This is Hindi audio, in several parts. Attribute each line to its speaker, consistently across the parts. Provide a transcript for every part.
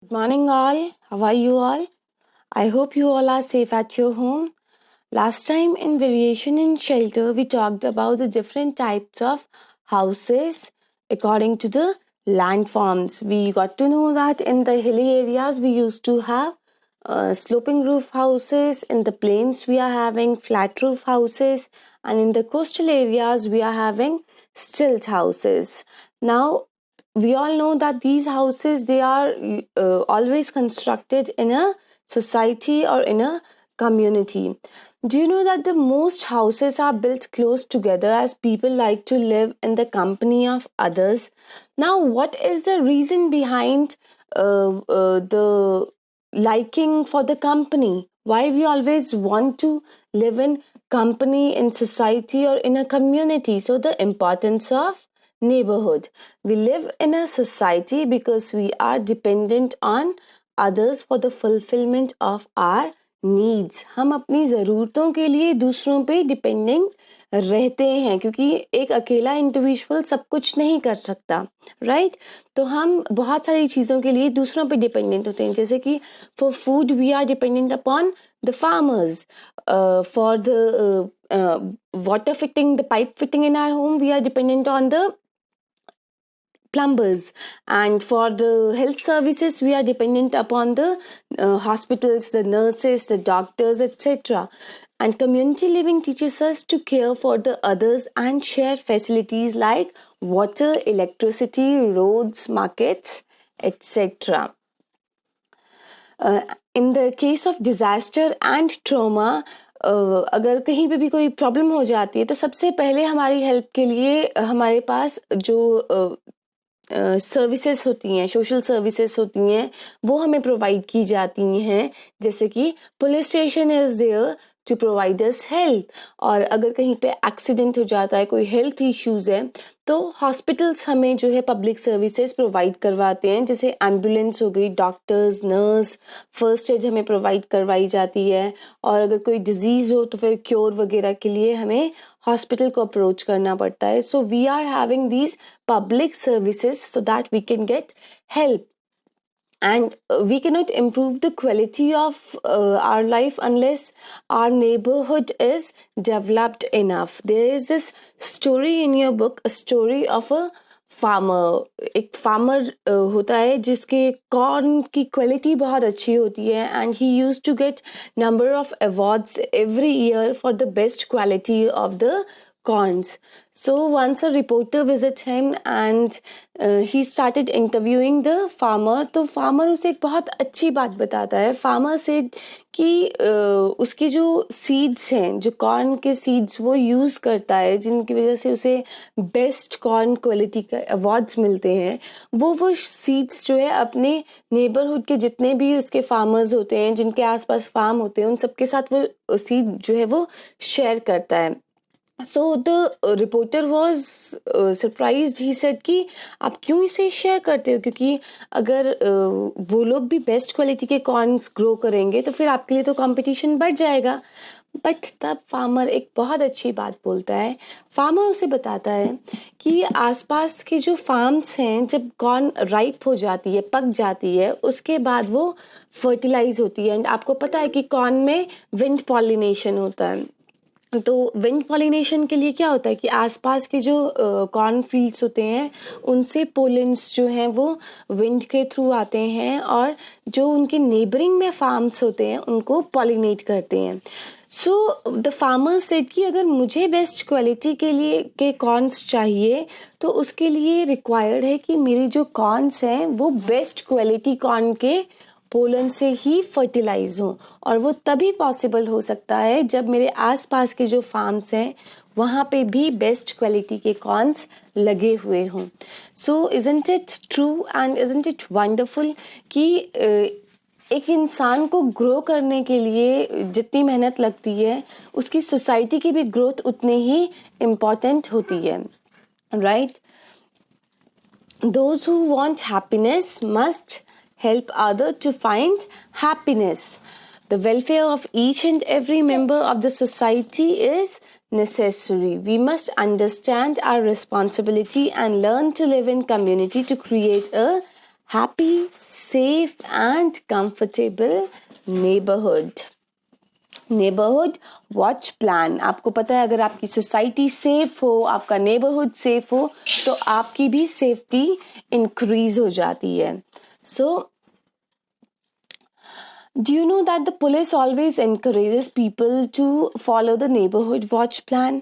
Speaker 1: Good morning, all. How are you all? I hope you all are safe at your home. Last time in Variation in Shelter, we talked about the different types of houses according to the landforms. We got to know that in the hilly areas, we used to have sloping roof houses. In the plains, we are having flat roof houses. And in the coastal areas, we are having stilt houses. Now, we all know that these houses, they are always constructed in a society or in a community. Do you know that the most houses are built close together as people like to live in the company of others? Now, what is the reason behind the liking for the company? Why we always want to live in company, in society, or in a community? So, the importance of neighborhood. We live in a society because we are dependent on others for the fulfillment of our needs. हम अपनी ज़रूरतों के लिए दूसरों पे डिपेंडेंट रहते हैं क्योंकि एक अकेला इंडिविजुअल सब कुछ नहीं कर सकता, राइट? तो हम बहुत सारी चीज़ों के लिए दूसरों पे डिपेंडेंट होते हैं, जैसे कि for food we are dependent upon the farmers, for the water fitting, the pipe fitting in our home, we are dependent on the plumbers, and for the health services we are dependent upon the hospitals, the nurses, the doctors, etc. And community living teaches us to care for the others and share facilities like water, electricity, roads, markets, etc. In the case of disaster and trauma, अगर कहीं पे भी कोई प्रॉब्लम हो जाती है तो सबसे पहले हमारी हेल्प के लिए हमारे पास जो सर्विसेज होती हैं, सोशल सर्विसेज होती हैं, वो हमें प्रोवाइड की जाती हैं, जैसे कि police station is there to provide us help, और अगर कहीं पे एक्सीडेंट हो जाता है, कोई हेल्थ इश्यूज है, तो हॉस्पिटल्स हमें जो है पब्लिक सर्विसेज प्रोवाइड करवाते हैं, जैसे एम्बुलेंस हो गई, डॉक्टर्स, नर्स, फर्स्ट एड हमें प्रोवाइड करवाई जाती है, और अगर कोई डिजीज हो तो फिर क्योर वगैरह के लिए हमें हॉस्पिटल को अप्रोच करना पड़ता है. So we are having these public services so that we can get help. And we cannot improve the quality of our life unless our neighborhood is developed enough. There is this story in your book, a story of a farmer. एक farmer होता है जिसके corn की quality बहुत अच्छी होती है, and he used to get number of awards every year for the best quality of the corns. So once a reporter visit him and he started interviewing the farmer. तो farmer उसे एक बहुत अच्छी बात बताता है. Farmer said कि उसके जो seeds हैं, जो corn के seeds वो use करता है, जिनकी वजह से उसे best corn quality का awards मिलते हैं, वो seeds जो है अपने neighborhood के जितने भी उसके farmers होते हैं, जिनके आसपास farm होते हैं, उन सबके साथ वो seed जो है वो share करता है. So the reporter was surprised. He said कि आप क्यों इसे शेयर करते हो, क्योंकि अगर वो लोग भी बेस्ट क्वालिटी के कॉर्न्स ग्रो करेंगे तो फिर आपके लिए तो कंपटीशन बढ़ जाएगा. बट तब फार्मर एक बहुत अच्छी बात बोलता है. फार्मर उसे बताता है कि आसपास के जो फार्म्स हैं, जब कॉर्न राइप हो जाती है, पक जाती है, उसके बाद वो फर्टिलाइज होती है. एंड आपको पता है कि कॉर्न में विंड पॉलिनेशन होता है. तो विंड पॉलिनेशन के लिए क्या होता है कि आसपास के जो कॉर्न फील्ड्स होते हैं उनसे पोलेंस जो हैं वो विंड के थ्रू आते हैं, और जो उनके नेबरिंग में फार्म्स होते हैं उनको पॉलिनेट करते हैं. सो द फार्मर सेड कि अगर मुझे बेस्ट क्वालिटी के लिए के कॉर्न्स चाहिए तो उसके लिए रिक्वायर्ड है कि मेरी जो कॉर्न्स हैं वो बेस्ट क्वालिटी कॉर्न के पोलन से ही फर्टिलाइज हो, और वो तभी पॉसिबल हो सकता है जब मेरे आसपास के जो फार्म्स हैं वहाँ पे भी बेस्ट क्वालिटी के कॉर्न्स लगे हुए हों. सो isn't it true and isn't it wonderful कि एक इंसान को ग्रो करने के लिए जितनी मेहनत लगती है उसकी सोसाइटी की भी ग्रोथ उतनी ही इम्पॉर्टेंट होती है, right? Those who want happiness must help others to find happiness. The welfare of each and every member of the society is necessary. We must understand our responsibility and learn to live in community to create a happy, safe and comfortable neighborhood. Neighbourhood watch plan. आपको पता है अगर आपकी सोसाइटी सेफ हो, आपका नेबरहुड सेफ हो, तो आपकी भी सेफ्टी इंक्रीज हो जाती है. सो do you know that the police always encourages people to follow the neighborhood watch plan?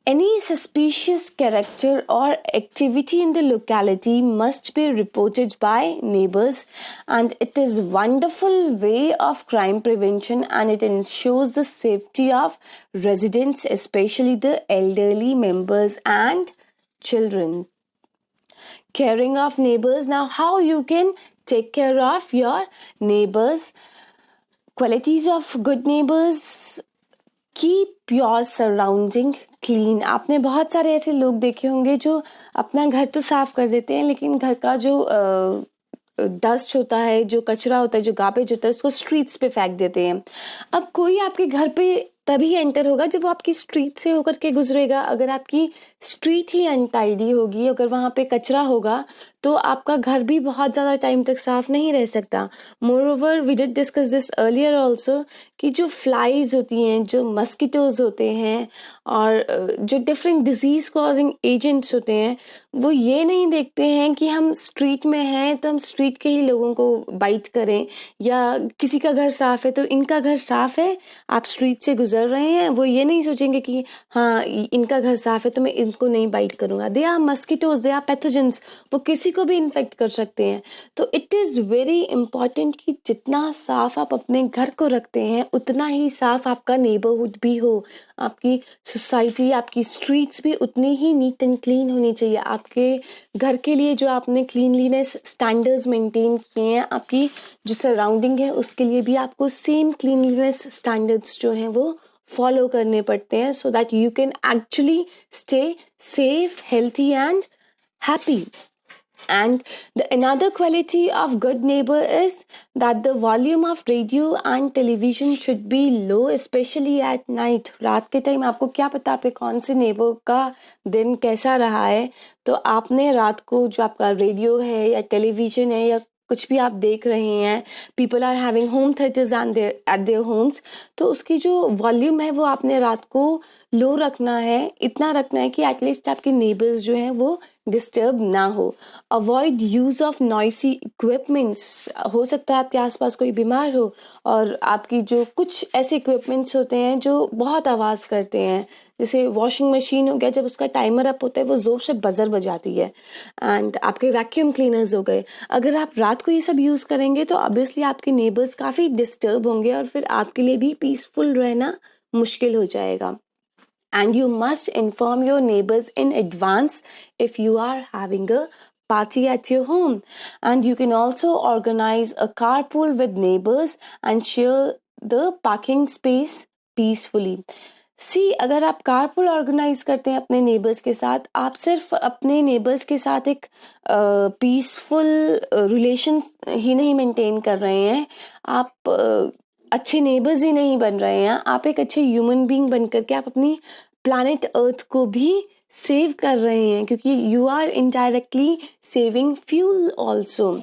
Speaker 1: Any suspicious character or activity in the locality must be reported by neighbors, and it is wonderful way of crime prevention, and it ensures the safety of residents, especially the elderly members and children. Caring of neighbors. Now, how you can take care of your neighbors? Qualities of good neighbors: keep your surrounding clean. आपने बहुत सारे ऐसे लोग देखे होंगे जो अपना घर तो साफ कर देते हैं, लेकिन घर का जो डस्ट होता है, जो कचरा होता है, जो गार्बेज होता है, उसको स्ट्रीट्स पे फेंक देते हैं. अब कोई आपके घर पे तभी एंटर होगा जब वो आपकी स्ट्रीट से होकर के गुजरेगा. अगर आपकी स्ट्रीट ही अनटाइडी होगी, अगर वहां पे कचरा होगा, तो आपका घर भी बहुत ज़्यादा टाइम तक साफ नहीं रह सकता. Moreover we did discuss this earlier also कि जो फ्लाइज होती हैं, जो मस्किटोज होते हैं और जो डिफरेंट डिजीज कॉजिंग एजेंट्स होते हैं, वो ये नहीं देखते हैं कि हम स्ट्रीट में हैं तो हम स्ट्रीट के ही लोगों को बाइट करें, या किसी का घर साफ है तो इनका घर साफ है, आप स्ट्रीट से गुजर रहे हैं, वो ये नहीं सोचेंगे कि हाँ इनका घर साफ है तो मैं इनको नहीं बाइट करूंगा. They are mosquitoes, they are pathogens, वो किसी को भी इन्फेक्ट कर सकते हैं. तो इट इज़ वेरी इंपॉर्टेंट कि जितना साफ आप अपने घर को रखते हैं उतना ही साफ आपका नेबरहुड भी हो. आपकी सोसाइटी, आपकी स्ट्रीट्स भी उतनी ही नीट एंड क्लीन होनी चाहिए. आपके घर के लिए जो आपने क्लीनलीनेस स्टैंडर्ड्स मेंटेन किए हैं, आपकी जो सराउंडिंग है उसके लिए भी आपको सेम क्लीनलीनेस स्टैंडर्ड्स जो हैं वो फॉलो करने पड़ते हैं, so that you can actually stay safe, healthy and happy. And another quality of good neighbor is that the volume of radio and television should be low, especially at night. रात के टाइम आपको क्या पता आपके कौन से नेबर का दिन कैसा रहा है, तो आपने रात को जो आपका रेडियो है या टेलीविजन है या कुछ भी आप देख रहे हैं, people are having home theatres at their homes, तो उसकी जो वॉल्यूम है वो आपने रात को लो रखना है, इतना रखना है कि एटलीस्ट आपके नेबर्स जो हैं वो डिस्टर्ब ना हो. Avoid use of noisy equipments. हो सकता है आपके आसपास कोई बीमार हो और आपकी जो कुछ ऐसे इक्विपमेंट्स होते हैं जो बहुत आवाज़ करते हैं, जैसे वॉशिंग मशीन हो गया, जब उसका टाइमर अप होता है वो ज़ोर से बजर बजाती है. एंड आपके वैक्यूम क्लीनर्स हो गए, अगर आप रात को ये सब यूज़ करेंगे तो ऑब्वियसली आपके नेबर्स काफ़ी डिस्टर्ब होंगे और फिर आपके लिए भी पीसफुल रहना मुश्किल हो जाएगा. And you must inform your neighbors in advance if you are having a party at your home. And you can also organize a carpool with neighbors and share the parking space peacefully. See, अगर आप कारपूल ऑर्गेनाइज करते हैं अपने नेबर्स के साथ, आप सिर्फ अपने नेबर्स के साथ एक पीसफुल रिलेशन ही नहीं मेंटेन कर रहे हैं, आप अच्छे नेबर्स ही नहीं बन रहे हैं, आप एक अच्छे ह्यूमन बीइंग बन करके आप अपनी प्लैनेट अर्थ को भी सेव कर रहे हैं, क्योंकि you are indirectly saving fuel also.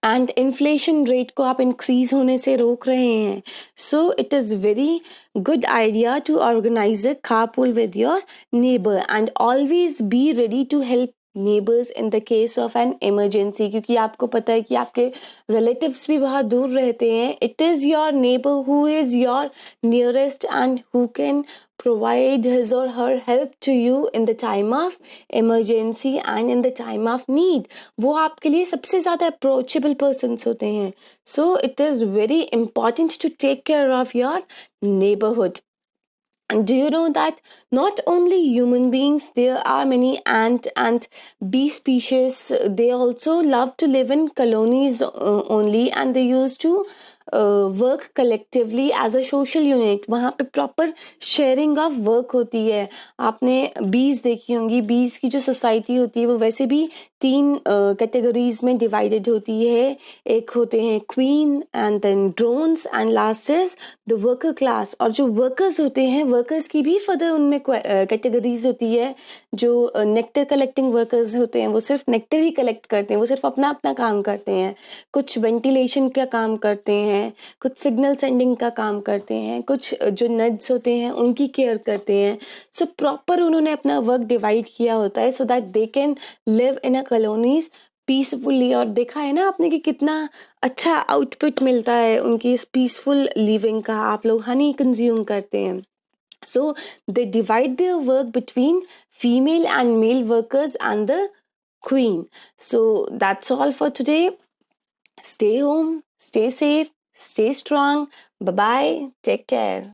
Speaker 1: And inflation rate को आप इंक्रीज होने से रोक रहे हैं. So it is very good idea to organise a carpool with your neighbour and always be ready to help neighbours in the case of an emergency, क्योंकि आपको पता है कि आपके रिलेटिव्स भी बहुत दूर रहते हैं. It is your neighbour who is your nearest and who can provide his or her help to you in the time of emergency and in the time of need. वो आपके लिए सबसे ज़्यादा approachable persons होते हैं. So it is very important to take care of your neighborhood. And do you know that not only human beings, there are many ant and bee species, they also love to live in colonies only, and they used to work collectively as a social unit. वहाँ पे प्रॉपर शेयरिंग ऑफ वर्क होती है। आपने बीज देखी होंगी, बीज की जो सोसाइटी होती है वो वैसे भी 3 कैटेगरीज में डिवाइडेड होती है। एक होते हैं queen and then drones and last is the worker class. और जो वर्कर्स होते हैं, वर्कर्स की भी फर्दर उनमें कैटेगरीज होती है। जो नेक्टर कलेक्टिंग वर्कर्स होते हैं वो सिर्फ नेक्टर ही कलेक्ट करते हैं, वो सिर्फ अपना अपना काम करते हैं। कुछ वेंटिलेशन का काम करते हैं, कुछ सिग्नल सेंडिंग का काम करते हैं, कुछ जो नड्स होते हैं उनकी केयर करते हैं। सो प्रॉपर उन्होंने अपना वर्क डिवाइड किया होता है so that they can live in a colonies peacefully. और देखा है ना आपने कि कितना अच्छा आउटपुट मिलता है उनकी इस पीसफुल लिविंग का। आप लोग हनी कंज्यूम करते हैं। So they divide their work between female and male workers and the queen. So that's all for today. Stay home, stay safe, stay strong. Bye bye. Take care.